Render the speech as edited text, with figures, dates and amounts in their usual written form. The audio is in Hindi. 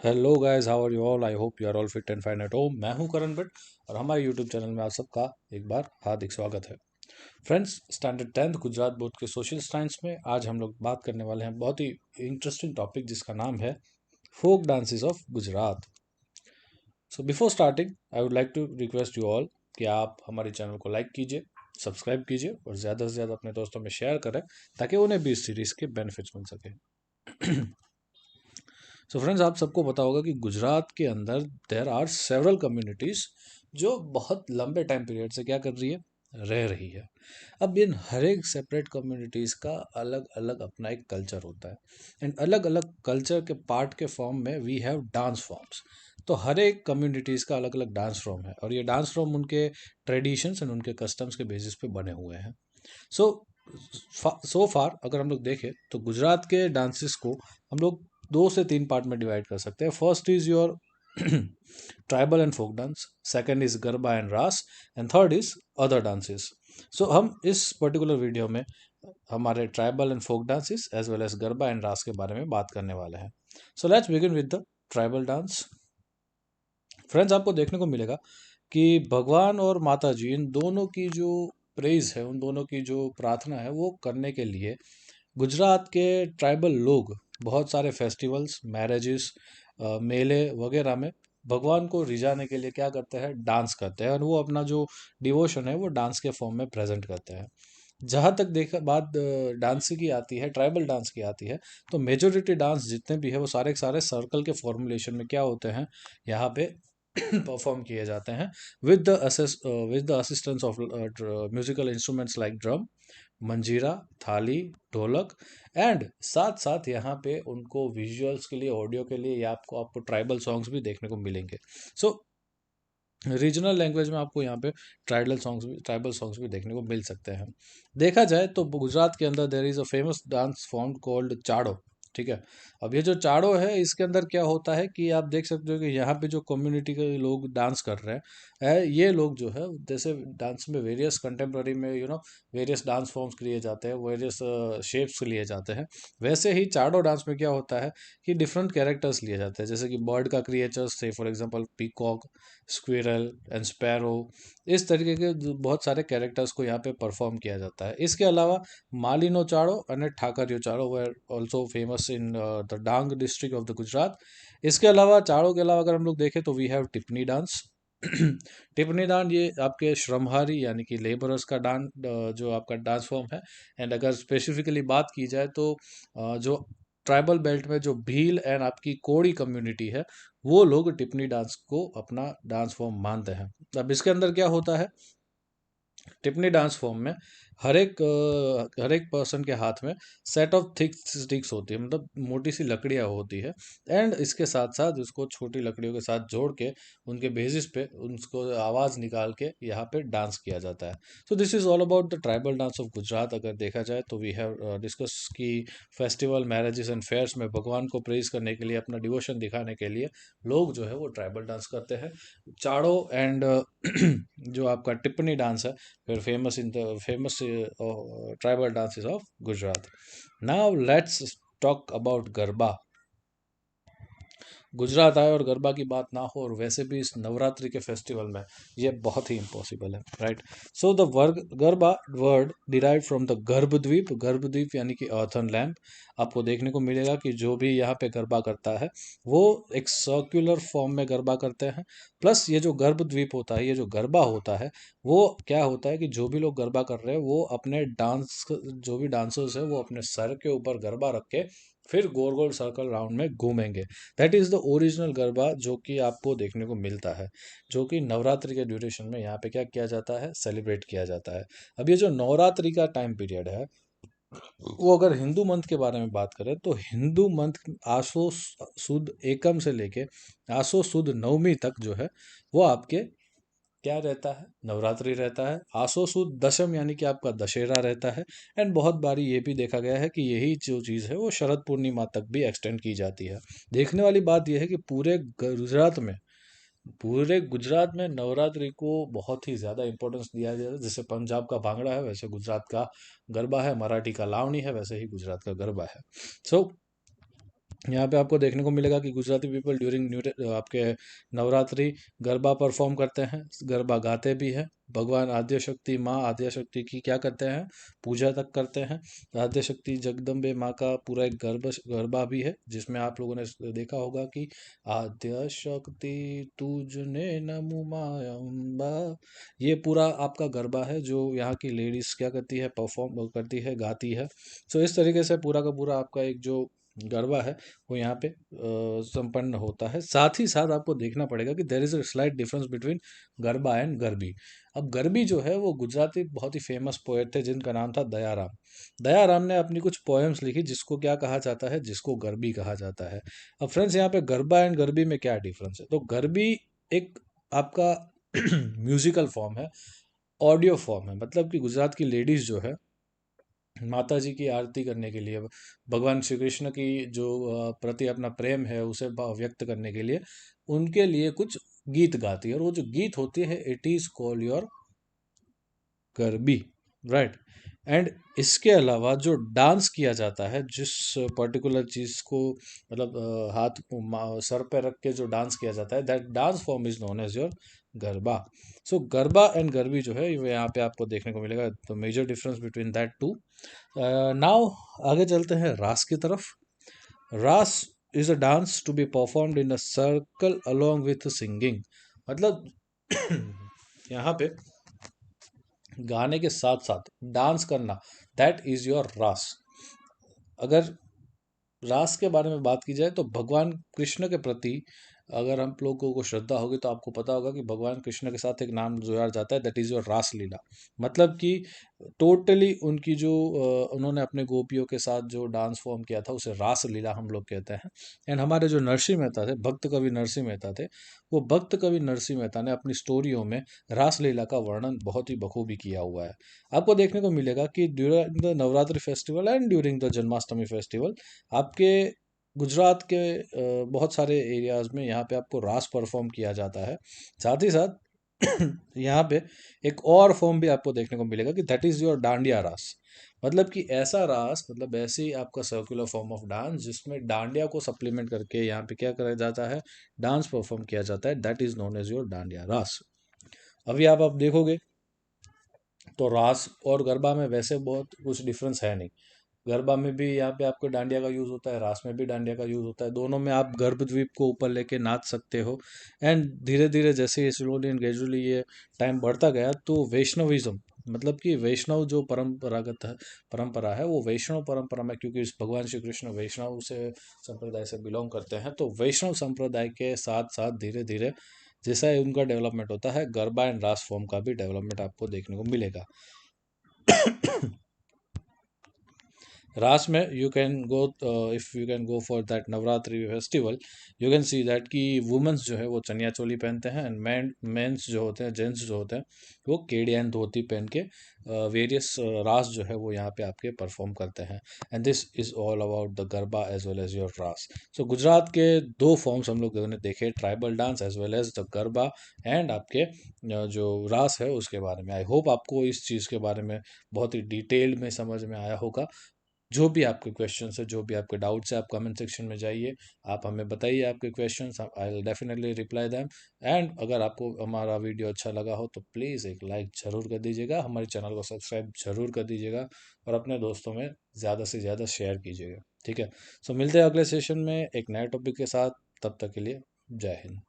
Hello guys, how are you all? I hope you are all fit and fine at home. मैं हूं करण भट्ट और हमारे यूट्यूब चैनल में आप सबका एक बार हार्दिक स्वागत है। Friends, standard 10th Gujarat board के सोशल साइंस में आज हम लोग बात करने वाले हैं बहुत ही इंटरेस्टिंग टॉपिक जिसका नाम है folk dances of Gujarat. So before starting I would like to request you all कि आप हमारे चैनल को लाइक कीजिए, सब्सक्राइब कीजिए और ज़्यादा से ज़्यादा अपने दोस्तों में शेयर करें ताकि उन्हें भी इस सीरीज़ के बेनिफिट्स मिल सके। सो फ्रेंड्स, आप सबको पता होगा कि गुजरात के अंदर देर आर सेवरल कम्युनिटीज जो बहुत लंबे टाइम पीरियड से क्या कर रही है, रह रही है। अब इन हर एक सेपरेट कम्युनिटीज का अलग अलग अपना एक कल्चर होता है एंड अलग अलग कल्चर के पार्ट के फॉर्म में वी हैव डांस फॉर्म्स। तो हर एक कम्युनिटीज का अलग अलग डांस फॉर्म है और ये डांस फॉर्म उनके ट्रेडिशंस एंड उनके कस्टम्स के बेसिस पे बने हुए हैं। सो सो फार अगर हम लोग देखें तो गुजरात के डांसेस को हम लोग 2 से 3 पार्ट में डिवाइड कर सकते हैं। First is your tribal and folk dance, second is Garba and Raas and third is other dances. So हम इस पर्टिकुलर वीडियो में हमारे tribal and folk dances as well as Garba and Raas के बारे में बात करने वाले हैं। So let's begin with the tribal dance. Friends, आपको देखने को मिलेगा कि भगवान और माता जी इन दोनों की जो प्रेज है, उन दोनों की जो प्रार्थना है वो करने के लिए गुजरात के ट्राइबल लोग बहुत सारे फेस्टिवल्स, मैरिजेस, मेले वगैरह में भगवान को रिझाने के लिए क्या करते हैं, डांस करते हैं और वो अपना जो डिवोशन है वो डांस के फॉर्म में प्रेजेंट करते हैं। जहाँ तक देखा बात डांस की आती है, ट्राइबल डांस की आती है, तो मेजोरिटी डांस जितने भी है वो सारे के सारे सर्कल के फॉर्मुलेशन में क्या होते हैं, यहाँ पे परफॉर्म किए जाते हैं with the assistance of musical instruments like drum, मंजीरा, थाली, ढोलक एंड साथ साथ यहाँ पे उनको विजुअल्स के लिए, ऑडियो के लिए या आपको आपको ट्राइबल सॉन्ग्स भी देखने को मिलेंगे। सो रीजनल लैंग्वेज में आपको यहाँ पे ट्राइबल सॉन्ग्स भी देखने को मिल सकते हैं। देखा जाए तो गुजरात के अंदर there is a famous dance form called Chado. ठीक है। अब ये जो चाड़ो है इसके अंदर क्या होता है कि आप देख सकते हो कि यहाँ पे जो कम्युनिटी के लोग डांस कर रहे हैं ये लोग जो है, जैसे डांस में वेरियस कंटेम्प्ररी में वेरियस डांस फॉर्म्स लिए जाते हैं, वेरियस शेप्स लिए जाते हैं। वैसे ही चाड़ो डांस में क्या होता है कि डिफरेंट कैरेक्टर्स लिए जाते हैं, जैसे कि बर्ड का क्रिएचर्स थे, for example peacock, squirrel and sparrow. इस तरीके के बहुत सारे कैरेक्टर्स को यहाँ पे परफॉर्म किया जाता है। इसके अलावा मालिनो चाड़ो और Thakariyo Chado were also famous in the Dang district of the Gujarat. इसके अलावा चाड़ो के अलावा अगर हम लोग देखें तो वी हैव टिप्पणी डांस। टिप्पणी डांस ये आपके श्रमहारी यानी कि लेबरर्स का डांस, जो आपका डांस फॉर्म है। एंड अगर स्पेसिफिकली बात की जाए तो जो ट्राइबल बेल्ट में जो भील एंड आपकी कोड़ी कम्युनिटी है वो लोग टिप्पणी डांस को अपना डांस फॉर्म मानते हैं। अब इसके अंदर क्या होता है, टिप्पणी डांस फॉर्म में हर एक पर्सन के हाथ में सेट ऑफ थिक स्टिक्स होती है, मतलब मोटी सी लकड़ियाँ होती है। एंड इसके साथ साथ उसको छोटी लकड़ियों के साथ जोड़ के उनके बेसिस पे उनको आवाज़ निकाल के यहाँ पे डांस किया जाता है। So this is all about the tribal dance of Gujarat. अगर देखा जाए तो वी हैव डिस्कस की फेस्टिवल, मैरिजेस एंड फेयर्स में भगवान को प्रेज करने के लिए, अपना डिवोशन दिखाने के लिए लोग जो है वो ट्राइबल डांस करते हैं। चाड़ो एंड जो आपका टिप्पणी डांस है, were famous tribal dances of Gujarat. Now let's talk about Garba। Gujarat आए और गरबा की बात ना हो, और वैसे भी इस नवरात्रि के फेस्टिवल में ये बहुत ही इम्पॉसिबल है, right? So the word Garba word derive from the Garbhadweep. गर्भद्वीप यानी कि अर्थन लैम्प। आपको देखने को मिलेगा कि जो भी यहाँ पे गरबा करता है वो एक सर्कुलर फॉर्म में गरबा करते हैं। प्लस ये जो गर्भद्वीप होता है, ये जो गरबा होता है, वो क्या होता है कि जो भी लोग गरबा कर रहे हैं वो अपने डांस, जो भी डांसर्स है वो अपने सर के ऊपर गरबा रख के फिर गोल गोल सर्कल राउंड में घूमेंगे। That is the original garba जो कि आपको देखने को मिलता है, जो कि नवरात्रि के ड्यूरेशन में यहाँ पे क्या किया जाता है, सेलिब्रेट किया जाता है। अब ये जो नवरात्रि का टाइम पीरियड है वो अगर हिंदू मंथ के बारे में बात करें तो हिंदू मंथ आसो सुद एकम से लेके आसो सुद नवमी तक जो है वो आपके क्या रहता है, नवरात्रि रहता है। आसो सुद दशम यानी कि आपका दशहरा रहता है। एंड बहुत बारी ये भी देखा गया है कि यही जो चीज़ है वो शरद पूर्णिमा तक भी एक्सटेंड की जाती है। देखने वाली बात यह है कि पूरे गुजरात में नवरात्रि को बहुत ही ज़्यादा इंपॉर्टेंस दिया जाता है। जैसे पंजाब का भांगड़ा है वैसे गुजरात का गरबा है, मराठी का लावणी है वैसे ही गुजरात का गरबा है। सो यहाँ पे आपको देखने को मिलेगा कि गुजराती पीपल ड्यूरिंग आपके नवरात्रि गरबा परफॉर्म करते हैं, गरबा गाते भी हैं। भगवान आद्य शक्ति माँ आद्य शक्ति की क्या करते हैं, पूजा तक करते हैं। आद्य शक्ति जगदम्बे माँ का पूरा एक गरबा भी है, जिसमें आप लोगों ने देखा होगा कि आद्य शक्ति तुझने नमो माया अम्बा, ये पूरा आपका गरबा है जो यहाँ की लेडीज क्या करती है, परफॉर्म करती है, गाती है। सो इस तरीके से पूरा का पूरा आपका एक जो गरबा है वो यहाँ पे संपन्न होता है। साथ ही साथ आपको देखना पड़ेगा कि there is a slight difference between garba and garbi. अब गरबी जो है वो गुजराती बहुत ही फेमस पोएट थे जिनका नाम था दयाराम। दयाराम ने अपनी कुछ पोएम्स लिखी जिसको क्या कहा जाता है, जिसको गरबी कहा जाता है। अब फ्रेंड्स यहाँ पे गरबा एंड गरबी में क्या डिफरेंस है, तो गरबी एक आपका म्यूजिकल फॉर्म है, ऑडियो फॉर्म है। मतलब कि गुजरात की लेडीज जो है माता जी की आरती करने के लिए, भगवान श्री कृष्ण की जो प्रति अपना प्रेम है उसे व्यक्त करने के लिए उनके लिए कुछ गीत गाती है, और वो जो गीत होती है it is call your garbi, right. And इसके अलावा जो डांस किया जाता है, जिस पर्टिकुलर चीज को मतलब हाथ को सर पे रख के जो डांस किया जाता है, that dance form is known as your garba. So garba and garbi जो है ये यहाँ पे आपको देखने को मिलेगा, तो major difference between that two. Now आगे चलते हैं रास की तरफ। Raas is a dance to be performed in a circle along with singing. मतलब यहाँ पे गाने के साथ साथ डांस करना, दैट इज योर रास। अगर रास के बारे में बात की जाए तो भगवान कृष्ण के प्रति अगर हम लोगों को श्रद्धा होगी तो आपको पता होगा कि भगवान कृष्ण के साथ एक नाम जोड़ा जाता है, दैट इज योर रास लीला। मतलब कि टोटली उनकी जो उन्होंने अपने गोपियों के साथ जो डांस फॉर्म किया था उसे रास लीला हम लोग कहते हैं। एंड हमारे जो नरसिंह मेहता थे, भक्त कवि नरसिंह मेहता थे, वो भक्त कवि नरसिंह मेहता ने अपनी स्टोरियों में रास लीला का वर्णन बहुत ही बखूबी किया हुआ है। आपको देखने को मिलेगा कि during the Navratri festival and during the Janmashtami festival आपके गुजरात के बहुत सारे एरियाज में यहाँ पे आपको रास परफॉर्म किया जाता है। साथ ही साथ यहाँ पे एक और फॉर्म भी आपको देखने को मिलेगा कि दैट इज योर डांडिया रास। मतलब कि ऐसा रास, मतलब ऐसे ही आपका सर्कुलर फॉर्म ऑफ डांस जिसमें डांडिया को सप्लीमेंट करके यहाँ पे क्या करा जाता है, डांस परफॉर्म किया जाता है, that is known as your dandiya Raas. अभी आप देखोगे तो रास और गरबा में वैसे बहुत कुछ डिफरेंस है नहीं। गरबा में भी यहाँ पे आपको डांडिया का यूज़ होता है, रास में भी डांडिया का यूज़ होता है, दोनों में आप गर्भद्वीप को ऊपर लेके नाच सकते हो। एंड धीरे धीरे जैसे ये स्लोली एंड ग्रेजुअली ये टाइम बढ़ता गया तो वैष्णविज्म, मतलब कि वैष्णव जो परंपरागत है, परंपरा है, वो वैष्णव परंपरा में, क्योंकि इस भगवान श्री कृष्ण वैष्णव से संप्रदाय से बिलोंग करते हैं, तो वैष्णव संप्रदाय के साथ साथ धीरे धीरे जैसा उनका डेवलपमेंट होता है, गरबा एंड रास फॉर्म का भी डेवलपमेंट आपको देखने को मिलेगा। रास में you can go, if you can go for that Navratri festival, you can see that कि वुमेंस जो है वो चनिया चोली पहनते हैं, एंड मेंस जो होते हैं, जेंट्स जो होते हैं, वो केडियन धोती पहन के वेरियस रास जो है वो यहाँ पे आपके परफॉर्म करते हैं। And this is all about the garba as well as your Raas. So Gujarat के दो फॉर्म्स हम लोग ने देखे, tribal dance as well as the garba and आपके जो रास है उसके बारे में। आई होप आपको इस चीज़ के बारे में बहुत ही डिटेल्ड में समझ में आया होगा। जो भी आपके क्वेश्चंस है, जो भी आपके डाउट्स है, आप कमेंट सेक्शन में जाइए, आप हमें बताइए आपके questions, I will definitely reply them. And अगर आपको हमारा वीडियो अच्छा लगा हो तो प्लीज़ एक लाइक ज़रूर कर दीजिएगा, हमारे चैनल को सब्सक्राइब ज़रूर कर दीजिएगा, और अपने दोस्तों में ज़्यादा से ज़्यादा शेयर कीजिएगा। ठीक है, सो मिलते हैं अगले सेशन में एक नए टॉपिक के साथ। तब तक के लिए जय हिंद।